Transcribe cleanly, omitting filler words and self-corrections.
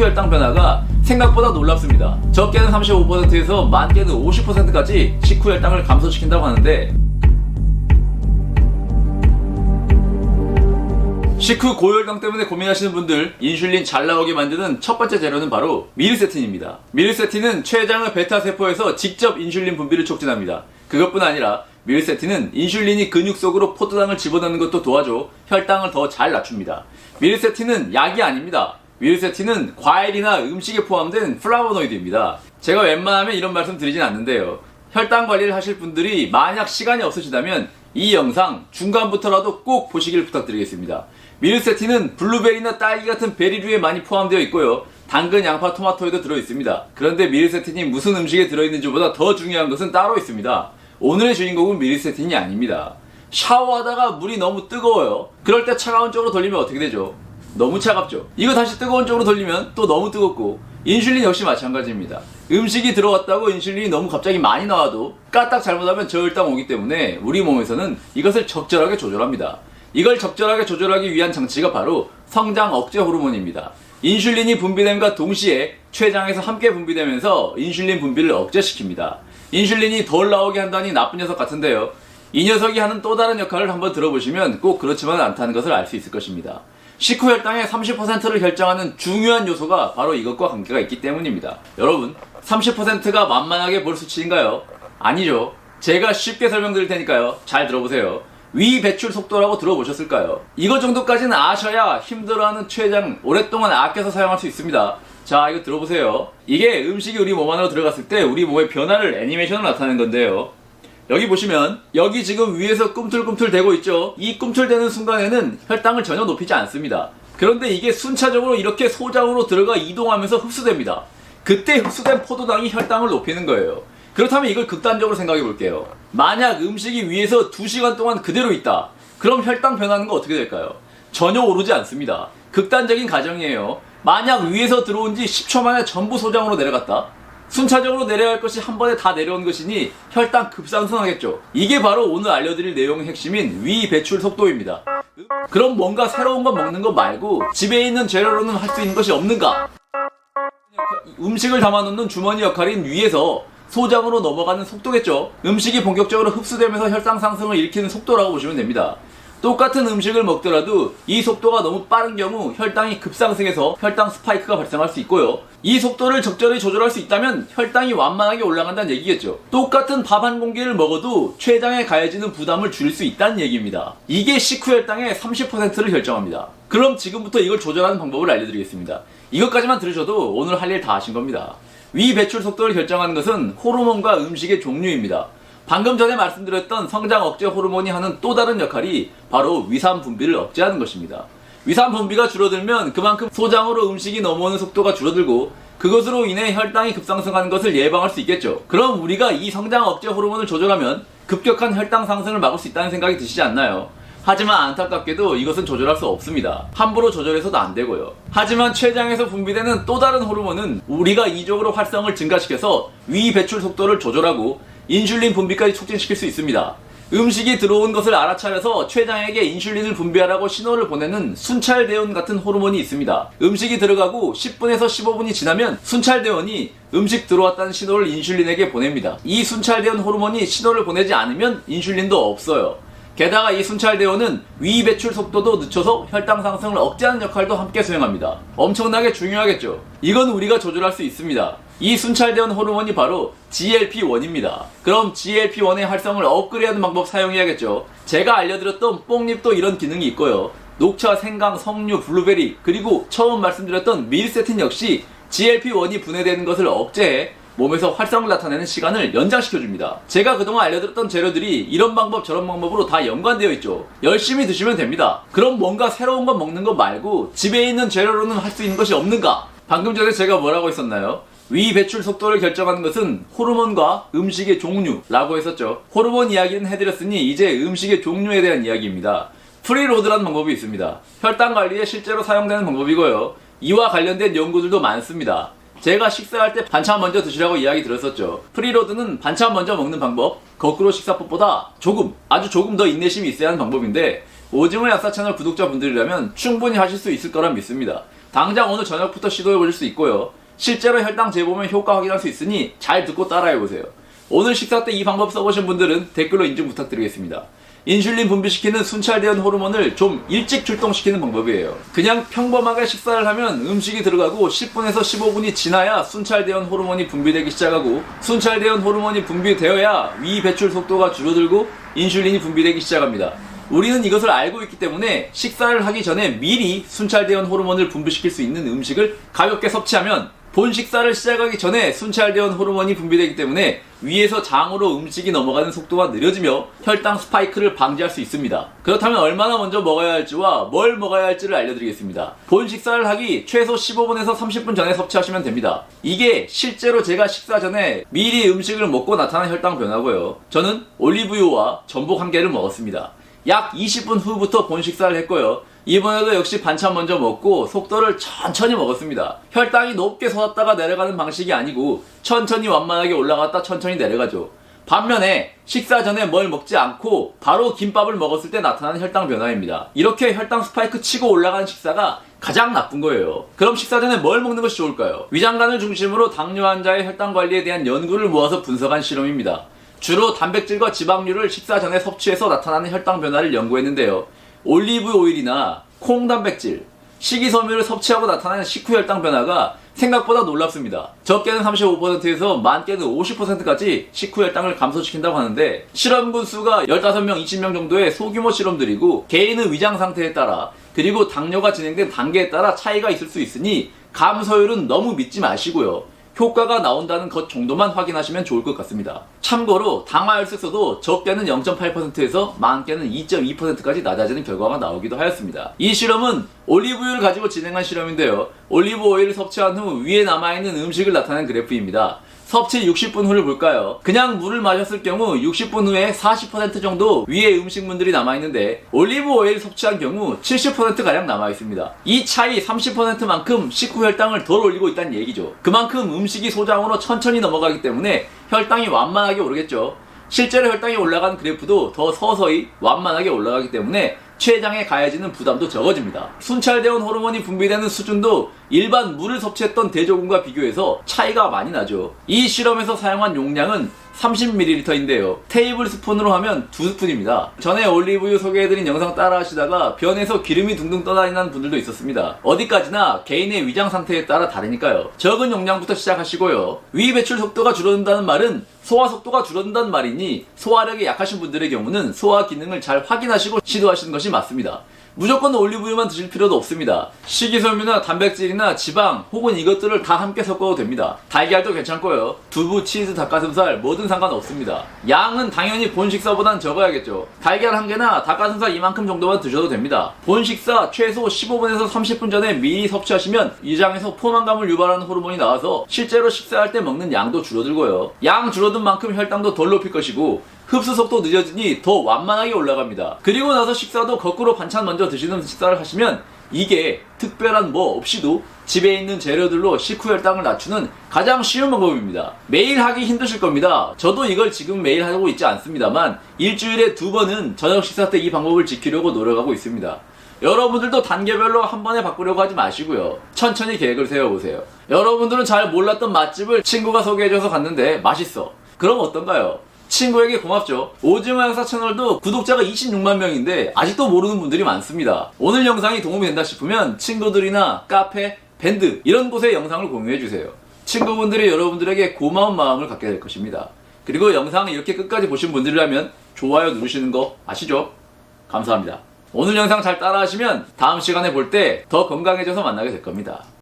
식후 혈당 변화가 생각보다 놀랍습니다. 적게는 35%에서 많게는 50%까지 식후 혈당을 감소시킨다고 하는데, 식후 고혈당 때문에 고민하시는 분들, 인슐린 잘 나오게 만드는 첫 번째 재료는 바로 미르세틴입니다. 미르세틴은 췌장의 베타세포에서 직접 인슐린 분비를 촉진합니다. 그것뿐 아니라 미르세틴은 인슐린이 근육 속으로 포도당을 집어넣는 것도 도와줘 혈당을 더 잘 낮춥니다. 미르세틴은 약이 아닙니다. 미르세틴은 과일이나 음식에 포함된 플라보노이드입니다. 제가 웬만하면 이런 말씀 드리진 않는데요. 혈당 관리를 하실 분들이 만약 시간이 없으시다면 이 영상 중간부터라도 꼭 보시길 부탁드리겠습니다. 미르세틴은 블루베리나 딸기 같은 베리류에 많이 포함되어 있고요. 당근, 양파, 토마토에도 들어있습니다. 그런데 미르세틴이 무슨 음식에 들어있는지보다 더 중요한 것은 따로 있습니다. 오늘의 주인공은 미르세틴이 아닙니다. 샤워하다가 물이 너무 뜨거워요. 그럴 때 차가운 쪽으로 돌리면 어떻게 되죠? 너무 차갑죠. 이거 다시 뜨거운 쪽으로 돌리면 또 너무 뜨겁고, 인슐린 역시 마찬가지입니다. 음식이 들어왔다고 인슐린이 너무 갑자기 많이 나와도 까딱 잘못하면 저혈당 오기 때문에 우리 몸에서는 이것을 적절하게 조절합니다. 이걸 적절하게 조절하기 위한 장치가 바로 성장 억제 호르몬입니다. 인슐린이 분비됨과 동시에 췌장에서 함께 분비되면서 인슐린 분비를 억제시킵니다. 인슐린이 덜 나오게 한다니 나쁜 녀석 같은데요. 이 녀석이 하는 또 다른 역할을 한번 들어보시면 꼭 그렇지만은 않다는 것을 알 수 있을 것입니다. 식후 혈당의 30%를 결정하는 중요한 요소가 바로 이것과 관계가 있기 때문입니다. 여러분, 30%가 만만하게 볼 수치인가요? 아니죠. 제가 쉽게 설명드릴 테니까요. 잘 들어보세요. 위 배출 속도라고 들어보셨을까요? 이거 정도까지는 아셔야 힘들어하는 췌장 오랫동안 아껴서 사용할 수 있습니다. 자, 이거 들어보세요. 이게 음식이 우리 몸 안으로 들어갔을 때 우리 몸의 변화를 애니메이션으로 나타내는 건데요. 여기 보시면 여기 지금 위에서 꿈틀꿈틀 대고 있죠. 이 꿈틀대는 순간에는 혈당을 전혀 높이지 않습니다. 그런데 이게 순차적으로 이렇게 소장으로 들어가 이동하면서 흡수됩니다. 그때 흡수된 포도당이 혈당을 높이는 거예요. 그렇다면 이걸 극단적으로 생각해 볼게요. 만약 음식이 위에서 2시간 동안 그대로 있다. 그럼 혈당 변하는 거 어떻게 될까요? 전혀 오르지 않습니다. 극단적인 가정이에요. 만약 위에서 들어온 지 10초 만에 전부 소장으로 내려갔다. 순차적으로 내려갈 것이 한 번에 다 내려온 것이니 혈당 급상승하겠죠. 이게 바로 오늘 알려드릴 내용의 핵심인 위 배출 속도입니다. 그럼 뭔가 새로운 거 먹는 거 말고 집에 있는 재료로는 할 수 있는 것이 없는가? 음식을 담아놓는 주머니 역할인 위에서 소장으로 넘어가는 속도겠죠. 음식이 본격적으로 흡수되면서 혈당 상승을 일으키는 속도라고 보시면 됩니다. 똑같은 음식을 먹더라도 이 속도가 너무 빠른 경우 혈당이 급상승해서 혈당 스파이크가 발생할 수 있고요. 이 속도를 적절히 조절할 수 있다면 혈당이 완만하게 올라간다는 얘기겠죠. 똑같은 밥 한 공기를 먹어도 췌장에 가해지는 부담을 줄일 수 있다는 얘기입니다. 이게 식후 혈당의 30%를 결정합니다. 그럼 지금부터 이걸 조절하는 방법을 알려드리겠습니다. 이것까지만 들으셔도 오늘 할 일 다 하신 겁니다. 위 배출 속도를 결정하는 것은 호르몬과 음식의 종류입니다. 방금 전에 말씀드렸던 성장 억제 호르몬이 하는 또 다른 역할이 바로 위산 분비를 억제하는 것입니다. 위산 분비가 줄어들면 그만큼 소장으로 음식이 넘어오는 속도가 줄어들고 그것으로 인해 혈당이 급상승하는 것을 예방할 수 있겠죠. 그럼 우리가 이 성장 억제 호르몬을 조절하면 급격한 혈당 상승을 막을 수 있다는 생각이 드시지 않나요? 하지만 안타깝게도 이것은 조절할 수 없습니다. 함부로 조절해서도 안 되고요. 하지만 췌장에서 분비되는 또 다른 호르몬은 우리가 이적으로 활성을 증가시켜서 위 배출 속도를 조절하고 인슐린 분비까지 촉진시킬 수 있습니다. 음식이 들어온 것을 알아차려서 췌장에게 인슐린을 분비하라고 신호를 보내는 순찰대원 같은 호르몬이 있습니다. 음식이 들어가고 10분에서 15분이 지나면 순찰대원이 음식 들어왔다는 신호를 인슐린에게 보냅니다. 이 순찰대원 호르몬이 신호를 보내지 않으면 인슐린도 없어요. 게다가 이 순찰대원은 위 배출 속도도 늦춰서 혈당 상승을 억제하는 역할도 함께 수행합니다. 엄청나게 중요하겠죠. 이건 우리가 조절할 수 있습니다. 이 순찰대원 호르몬이 바로 GLP-1입니다. 그럼 GLP-1의 활성을 업그레이드하는 방법 사용해야겠죠. 제가 알려드렸던 뽕잎도 이런 기능이 있고요. 녹차, 생강, 석류, 블루베리, 그리고 처음 말씀드렸던 미르세틴 역시 GLP-1이 분해되는 것을 억제해 몸에서 활성을 나타내는 시간을 연장시켜줍니다. 제가 그동안 알려드렸던 재료들이 이런 방법 저런 방법으로 다 연관되어 있죠. 열심히 드시면 됩니다. 그럼 뭔가 새로운 거 먹는 거 말고 집에 있는 재료로는 할 수 있는 것이 없는가? 방금 전에 제가 뭐라고 했었나요? 위 배출 속도를 결정하는 것은 호르몬과 음식의 종류라고 했었죠. 호르몬 이야기는 해드렸으니 이제 음식의 종류에 대한 이야기입니다. 프리로드라는 방법이 있습니다. 혈당 관리에 실제로 사용되는 방법이고요. 이와 관련된 연구들도 많습니다. 제가 식사할 때 반찬 먼저 드시라고 이야기 들었었죠. 프리로드는 반찬 먼저 먹는 방법, 거꾸로 식사법보다 아주 조금 더 인내심이 있어야 하는 방법인데 오징어 약사 채널 구독자분들이라면 충분히 하실 수 있을 거라 믿습니다. 당장 오늘 저녁부터 시도해보실 수 있고요. 실제로 혈당 재보면 효과 확인할 수 있으니 잘 듣고 따라해보세요. 오늘 식사 때 이 방법 써보신 분들은 댓글로 인증 부탁드리겠습니다. 인슐린 분비시키는 순찰대원 호르몬을 좀 일찍 출동시키는 방법이에요. 그냥 평범하게 식사를 하면 음식이 들어가고 10분에서 15분이 지나야 순찰대원 호르몬이 분비되기 시작하고, 순찰대원 호르몬이 분비되어야 위 배출 속도가 줄어들고 인슐린이 분비되기 시작합니다. 우리는 이것을 알고 있기 때문에 식사를 하기 전에 미리 순찰대원 호르몬을 분비시킬 수 있는 음식을 가볍게 섭취하면 본 식사를 시작하기 전에 순찰대원 호르몬이 분비되기 때문에 위에서 장으로 음식이 넘어가는 속도가 느려지며 혈당 스파이크를 방지할 수 있습니다. 그렇다면 얼마나 먼저 먹어야 할지와 뭘 먹어야 할지를 알려드리겠습니다. 본 식사를 하기 최소 15분에서 30분 전에 섭취하시면 됩니다. 이게 실제로 제가 식사 전에 미리 음식을 먹고 나타난 혈당 변화고요. 저는 올리브유와 전복 1개를 먹었습니다. 약 20분 후부터 본 식사를 했고요. 이번에도 역시 반찬 먼저 먹고 속도를 천천히 먹었습니다. 혈당이 높게 솟았다가 내려가는 방식이 아니고 천천히 완만하게 올라갔다 천천히 내려가죠. 반면에 식사 전에 뭘 먹지 않고 바로 김밥을 먹었을 때 나타나는 혈당 변화입니다. 이렇게 혈당 스파이크 치고 올라가는 식사가 가장 나쁜 거예요. 그럼 식사 전에 뭘 먹는 것이 좋을까요? 위장관을 중심으로 당뇨 환자의 혈당 관리에 대한 연구를 모아서 분석한 실험입니다. 주로 단백질과 지방류를 식사 전에 섭취해서 나타나는 혈당 변화를 연구했는데요. 올리브 오일이나 콩 단백질, 식이섬유를 섭취하고 나타나는 식후 혈당 변화가 생각보다 놀랍습니다. 적게는 35%에서 많게는 50%까지 식후 혈당을 감소시킨다고 하는데, 실험군 수가 15명, 20명 정도의 소규모 실험들이고 개인의 위장 상태에 따라 그리고 당뇨가 진행된 단계에 따라 차이가 있을 수 있으니 감소율은 너무 믿지 마시고요. 효과가 나온다는 것 정도만 확인하시면 좋을 것 같습니다. 참고로 당화혈색소도 적게는 0.8%에서 많게는 2.2%까지 낮아지는 결과가 나오기도 하였습니다. 이 실험은 올리브유를 가지고 진행한 실험인데요. 올리브 오일을 섭취한 후 위에 남아있는 음식을 나타낸 그래프입니다. 섭취 60분 후를 볼까요? 그냥 물을 마셨을 경우 60분 후에 40% 정도 위에 음식물들이 남아있는데, 올리브 오일 섭취한 경우 70%가량 남아있습니다. 이 차이 30%만큼 식후 혈당을 덜 올리고 있다는 얘기죠. 그만큼 음식이 소장으로 천천히 넘어가기 때문에 혈당이 완만하게 오르겠죠. 실제로 혈당이 올라간 그래프도 더 서서히 완만하게 올라가기 때문에 췌장에 가해지는 부담도 적어집니다. 순찰대원 호르몬이 분비되는 수준도 일반 물을 섭취했던 대조군과 비교해서 차이가 많이 나죠. 이 실험에서 사용한 용량은 30ml인데요. 테이블 스푼으로 하면 2스푼입니다. 전에 올리브유 소개해드린 영상 따라 하시다가 변에서 기름이 둥둥 떠다니는 분들도 있었습니다. 어디까지나 개인의 위장 상태에 따라 다르니까요. 적은 용량부터 시작하시고요. 위 배출 속도가 줄어든다는 말은 소화 속도가 줄어든다는 말이니 소화력이 약하신 분들의 경우는 소화 기능을 잘 확인하시고 시도하시는 것이 맞습니다. 무조건 올리브유만 드실 필요도 없습니다. 식이섬유나 단백질이나 지방 혹은 이것들을 다 함께 섞어도 됩니다. 달걀도 괜찮고요. 두부, 치즈, 닭가슴살 뭐든 상관없습니다. 양은 당연히 본 식사보단 적어야겠죠. 달걀 1개나 닭가슴살 이만큼 정도만 드셔도 됩니다. 본 식사 최소 15분에서 30분 전에 미리 섭취하시면 위장에서 포만감을 유발하는 호르몬이 나와서 실제로 식사할 때 먹는 양도 줄어들고요. 양 줄어든 만큼 혈당도 덜 높일 것이고 흡수 속도 늦어지니 더 완만하게 올라갑니다. 그리고 나서 식사도 거꾸로 반찬 먼저 드시는 식사를 하시면 이게 특별한 뭐 없이도 집에 있는 재료들로 식후 혈당을 낮추는 가장 쉬운 방법입니다. 매일 하기 힘드실 겁니다. 저도 이걸 지금 매일 하고 있지 않습니다만 일주일에 2번은 저녁 식사 때 이 방법을 지키려고 노력하고 있습니다. 여러분들도 단계별로 한 번에 바꾸려고 하지 마시고요. 천천히 계획을 세워보세요. 여러분들은 잘 몰랐던 맛집을 친구가 소개해줘서 갔는데 맛있어. 그럼 어떤가요? 친구에게 고맙죠. 오징어 양사 채널도 구독자가 26만 명인데 아직도 모르는 분들이 많습니다. 오늘 영상이 도움이 된다 싶으면 친구들이나 카페, 밴드 이런 곳에 영상을 공유해주세요. 친구분들이 여러분들에게 고마운 마음을 갖게 될 것입니다. 그리고 영상을 이렇게 끝까지 보신 분들이라면 좋아요 누르시는 거 아시죠? 감사합니다. 오늘 영상 잘 따라하시면 다음 시간에 볼 때 더 건강해져서 만나게 될 겁니다.